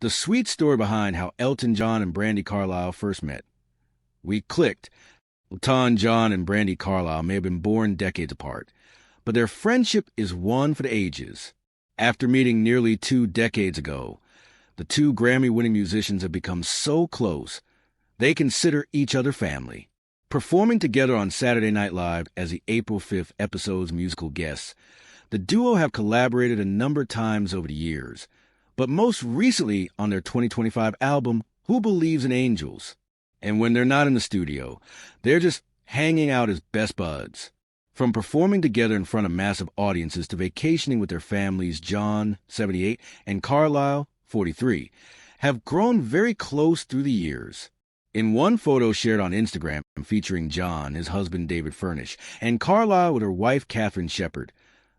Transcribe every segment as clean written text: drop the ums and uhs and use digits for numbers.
The sweet story behind how Elton John and Brandi Carlile first met. We clicked. Elton John and Brandi Carlile may have been born decades apart, but their friendship is one for the ages. After meeting nearly 2 decades ago, the two Grammy-winning musicians have become so close, they consider each other family. Performing together on Saturday Night Live as the April 5th episode's musical guests, the duo have collaborated a number of times over the years, but most recently on their 2025 album, Who Believes in Angels? And when they're not in the studio, they're just hanging out as best buds. From performing together in front of massive audiences to vacationing with their families, John, 78, and Carlile, 43, have grown very close through the years. In one photo shared on Instagram featuring John, his husband David Furnish, and Carlile with her wife Katherine Shepard,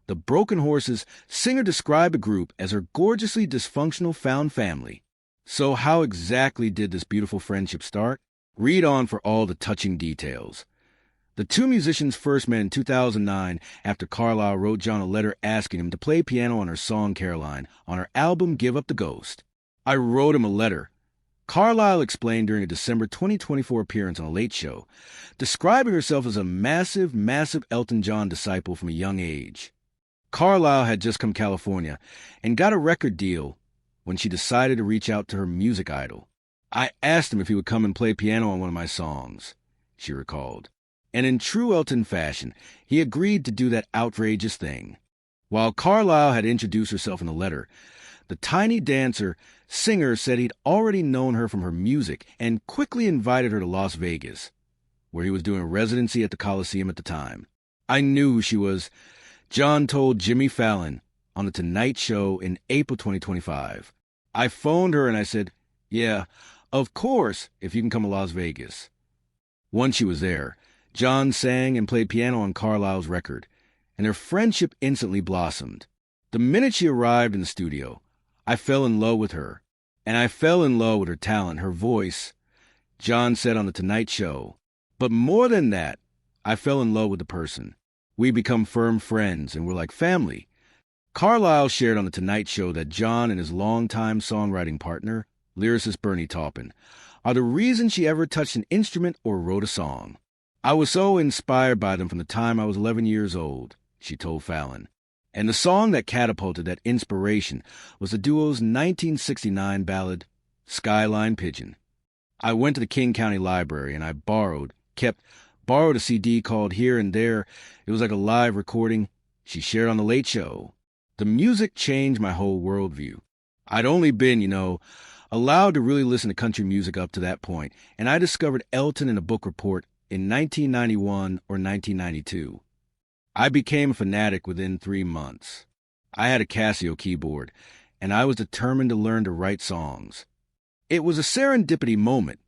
the Broken Horses singer described the group as her gorgeously dysfunctional found family. So how exactly did this beautiful friendship start? Read on for all the touching details. The two musicians first met in 2009 after Carlile wrote John a letter asking him to play piano on her song Caroline on her album Give Up the Ghost. I wrote him a letter. Carlile explained during a December 2024 appearance on a Late Show, describing herself as a massive Elton John disciple from a young age. Carlile had just come to California and got a record deal when she decided to reach out to her music idol. I asked him if he would come and play piano on one of my songs, she recalled. And in true Elton fashion, he agreed to do that outrageous thing. While Carlile had introduced herself in the letter, the tiny singer said he'd already known her from her music and quickly invited her to Las Vegas, where he was doing residency at the Colosseum at the time. I knew who she was. John told Jimmy Fallon on The Tonight Show in April 2025. I phoned her and I said, "Yeah, of course, if you can come to Las Vegas." Once she was there, John sang and played piano on Carlile's record, and their friendship instantly blossomed. The minute she arrived in the studio, I fell in love with her, and I fell in love with her talent, her voice, John said on The Tonight Show. But more than that, I fell in love with the person. We become firm friends, and we're like family. Carlile shared on The Tonight Show that John and his longtime songwriting partner, lyricist Bernie Taupin, are the reason she ever touched an instrument or wrote a song. I was so inspired by them from the time I was 11 years old, she told Fallon. And the song that catapulted that inspiration was the duo's 1969 ballad, Skyline Pigeon. I went to the King County Library and I borrowed a CD called Here and There. It was like a live recording she shared on The Late Show. The music changed my whole worldview. I'd only been, allowed to really listen to country music up to that point, and I discovered Elton in a book report in 1991 or 1992. I became a fanatic within 3 months. I had a Casio keyboard, and I was determined to learn to write songs. It was a serendipity moment.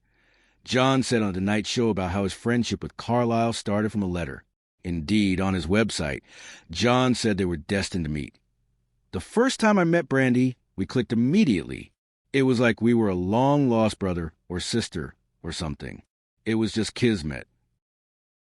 John said on The Tonight Show about how his friendship with Carlile started from a letter. Indeed, on his website, John said they were destined to meet. The first time I met Brandi, we clicked immediately. It was like we were a long-lost brother or sister or something. It was just kismet.